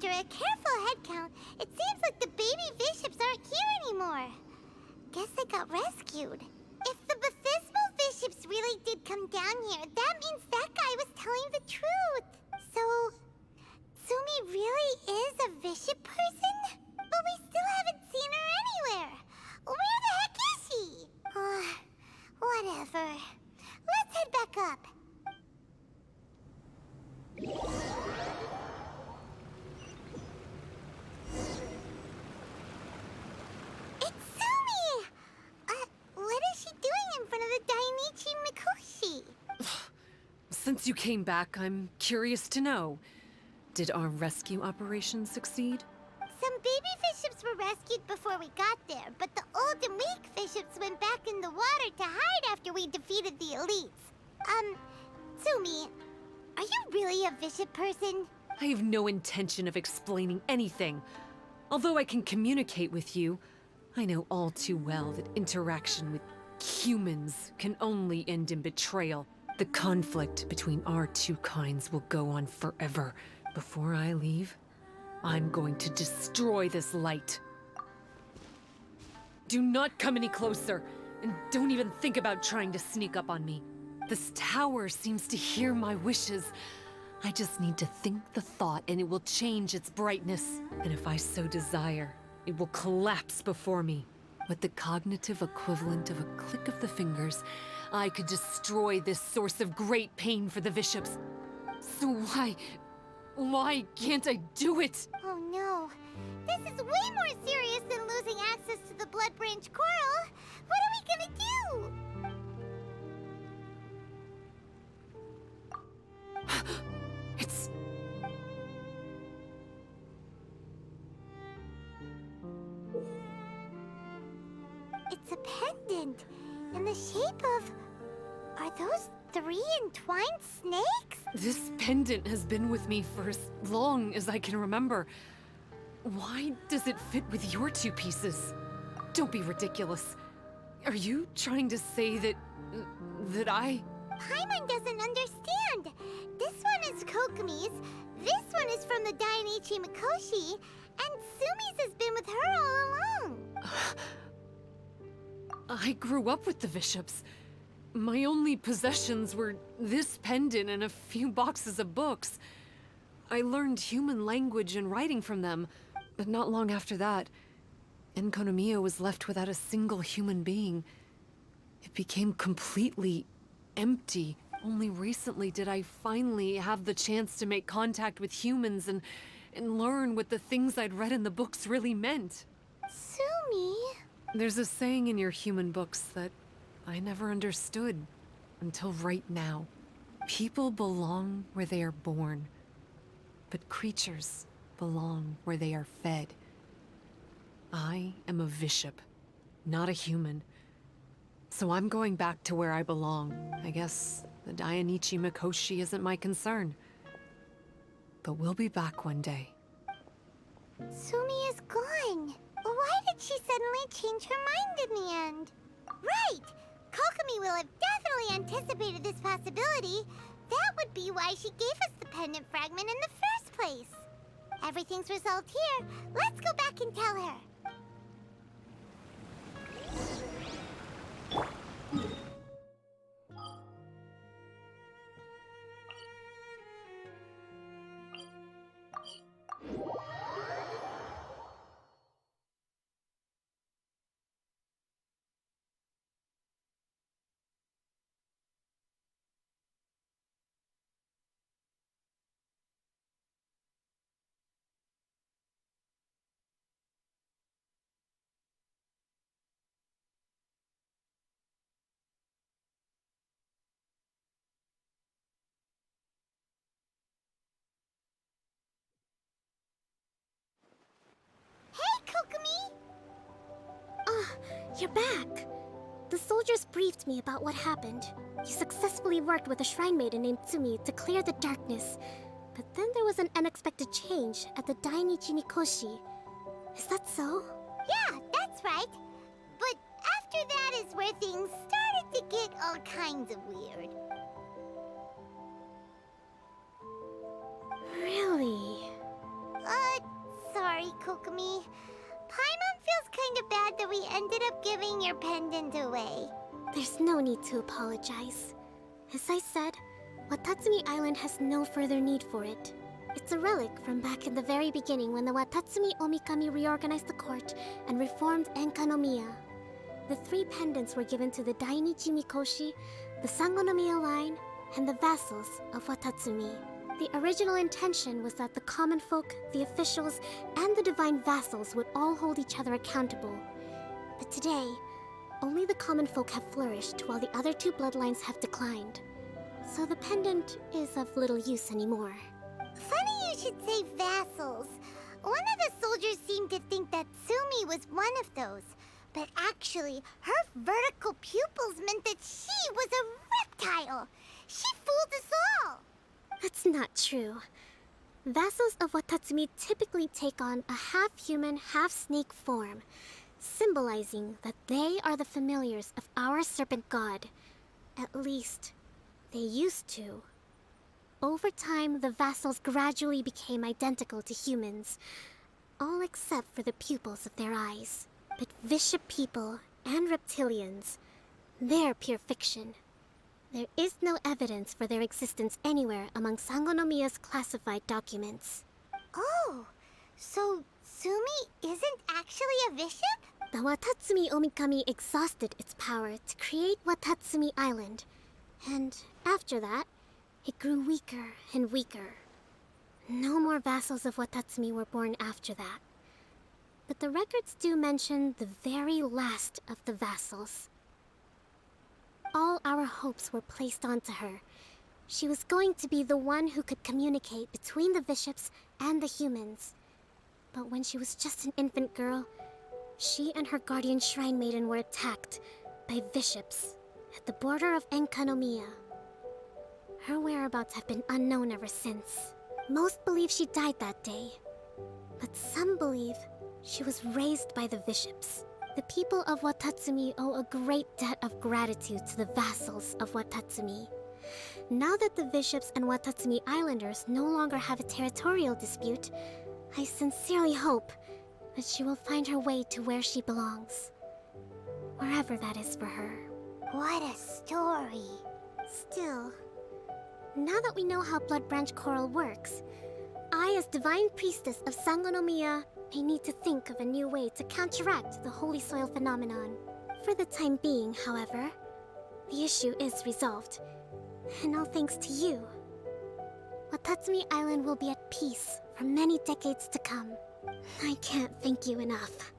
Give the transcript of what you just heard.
After a careful head count, it seems like the baby bishops aren't here anymore. Guess they got rescued. If the Baptismal bishops really did come down here, that means that guy was telling the truth. So, Sumi really is a bishop person? But we still haven't seen her anywhere. Where the heck is she? Whatever. Let's head back up. It's Sumi! What is she doing in front of the Dainichi Mikoshi? Since you came back, I'm curious to know. Did our rescue operation succeed? Some baby bishops were rescued before we got there, but the old and weak bishops went back in the water to hide after we defeated the elites. Sumi, are you really a bishop person? I have no intention of explaining anything. Although I can communicate with you, I know all too well that interaction with humans can only end in betrayal. The conflict between our two kinds will go on forever. Before I leave, I'm going to destroy this light. Do not come any closer, and don't even think about trying to sneak up on me. This tower seems to hear my wishes. I just need to think the thought and it will change its brightness. And if I so desire, it will collapse before me. With the cognitive equivalent of a click of the fingers, I could destroy this source of great pain for the bishops. So why can't I do it? Oh no. This is way more serious than losing access to the Blood Branch Coral. What are we gonna do? It's a pendant in the shape of... Are those 3 entwined snakes? This pendant has been with me for as long as I can remember. Why does it fit with your 2 pieces? Don't be ridiculous. Are you trying to say that I... Paimon doesn't understand. This one is Kokomi's, this one is from the Dainichi Mikoshi, and Sumi's has been with her all along. I grew up with the bishops. My only possessions were this pendant and a few boxes of books. I learned human language and writing from them, but not long after that, Enkanomiya was left without a single human being. It became completely empty. Only recently did I finally have the chance to make contact with humans and learn what the things I'd read in the books really meant. Sumi? There's a saying in your human books that I never understood until right now. People belong where they are born, but creatures belong where they are fed. I am a bishop, not a human. So I'm going back to where I belong. I guess the Dainichi Mikoshi isn't my concern. But we'll be back one day. Sumi is gone. Why did she suddenly change her mind in the end? Right! Kokomi will have definitely anticipated this possibility. That would be why she gave us the pendant fragment in the first place. Everything's resolved here. Let's go back and tell her. Hey, Kokomi! You're back! The soldiers briefed me about what happened. You successfully worked with a shrine maiden named Tsumi to clear the darkness. But then there was an unexpected change at the Dainichi Mikoshi. Is that so? Yeah, that's right. But after that is where things started to get all kinds of weird. Really? we ended up giving your pendant away. There's no need to apologize. As I said, Watatsumi Island has no further need for it. It's a relic from back in the very beginning when the Watatsumi Omikami reorganized the court and reformed Enkanomiya. The 3 pendants were given to the Dainichi Mikoshi, the Sangonomiya line, and the vassals of Watatsumi. The original intention was that the common folk, the officials, and the divine vassals would all hold each other accountable. But today, only the common folk have flourished while the other 2 bloodlines have declined. So the pendant is of little use anymore. Funny you should say vassals. One of the soldiers seemed to think that Sumi was one of those. But actually, her vertical pupils meant that she was a reptile. She fooled us all. That's not true. Vassals of Watatsumi typically take on a half-human, half-snake form, symbolizing that they are the familiars of our serpent god. At least, they used to. Over time, the vassals gradually became identical to humans, all except for the pupils of their eyes. But Bishop people and reptilians, they're pure fiction. There is no evidence for their existence anywhere among Sangonomiya's classified documents. Oh, so Sumi isn't actually a bishop? The Watatsumi Omikami exhausted its power to create Watatsumi Island, and after that, it grew weaker and weaker. No more vassals of Watatsumi were born after that. But the records do mention the very last of the vassals. All our hopes were placed onto her. She was going to be the one who could communicate between the bishops and the humans. But when she was just an infant girl, she and her guardian shrine maiden were attacked by bishops at the border of Enkanomiya. Her whereabouts have been unknown ever since. Most believe she died that day, but some believe she was raised by the bishops. The people of Watatsumi owe a great debt of gratitude to the vassals of Watatsumi. Now that the bishops and Watatsumi Islanders no longer have a territorial dispute, I sincerely hope that she will find her way to where she belongs. Wherever that is for her. What a story. Still, now that we know how Blood Branch Coral works, I, as Divine Priestess of Sangonomiya, may need to think of a new way to counteract the Holy Soil phenomenon. For the time being, however, the issue is resolved, and all thanks to you. Watatsumi Island will be at peace for many decades to come. I can't thank you enough.